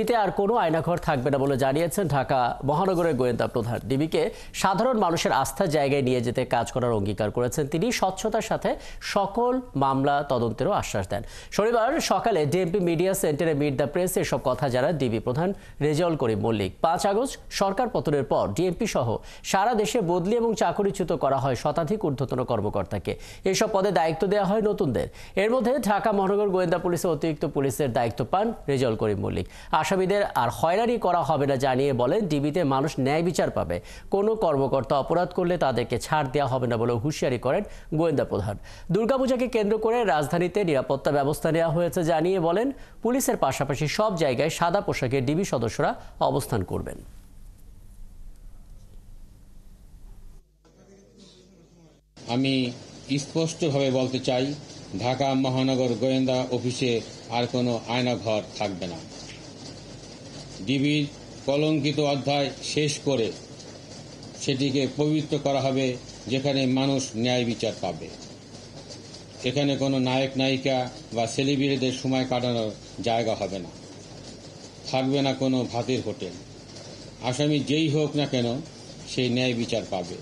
ডিবিতে আর কোনো আয়নাঘর থাকবে না বলে জানিয়েছেন ঢাকা মহানগরের গোয়েন্দা প্রধান। ডিবিকে সাধারণ মানুষের আস্থার জায়গায় নিয়ে যেতে কাজ করার অঙ্গীকার করেছেন তিনি। স্বচ্ছতার সাথে সকল মামলা তদন্তেরও আশ্বাস দেন। শনিবার সকালে ডিএমপি মিডিয়া সেন্টারে মিট দ্য প্রেস এসব কথা জানান ডিবি প্রধান রেজাউল করিম মল্লিক। 5 আগস্ট সরকার পতনের পর ডিএমপি সহ সারা দেশে বদলি এবং চাকরিচ্যুত করা হয় শতাধিক ঊর্ধ্বতন কর্মকর্তাকে। এসব পদে দায়িত্ব দেওয়া হয় নতুনদের। এর মধ্যে ঢাকা মহানগর গোয়েন্দা পুলিশের অতিরিক্ত পুলিশের দায়িত্ব পান রেজাউল করিম মল্লিক। আসামিদের আর হয়রানি করা হবে না জানিয়ে বলেন, ডিবিতে মানুষ ন্যায় বিচার পাবে। কোনো কর্মকর্তা অপরাধ করলে তাদেরকে ছাড় দেওয়া হবে না বলে হুঁশিয়ারি করেন গোয়েন্দা প্রধান। দুর্গাপূজাকে কেন্দ্র করে রাজধানীতে নিরাপত্তা ব্যবস্থা নেওয়া হয়েছে জানিয়ে বলেন, পুলিশের পাশাপাশি সব জায়গায় সাদা পোশাকে ডিবি সদস্যরা অবস্থান করবেন। আমি স্পষ্টভাবে বলতে চাই, ঢাকা মহানগর গোয়েন্দা অফিসে আর কোনো আয়নাঘর থাকবে না। ডিবির কলঙ্কিত অধ্যায় শেষ করে সেটিকে পবিত্র করা হবে, যেখানে মানুষ ন্যায় বিচার পাবে। এখানে কোনো নায়ক নায়িকা বা সেলিব্রিটিদের সময় কাটানোর জায়গা হবে না। থাকবে না কোনো ভাতের হোটেল। আসামি যেই হোক না কেন, সেই ন্যায় বিচার পাবে।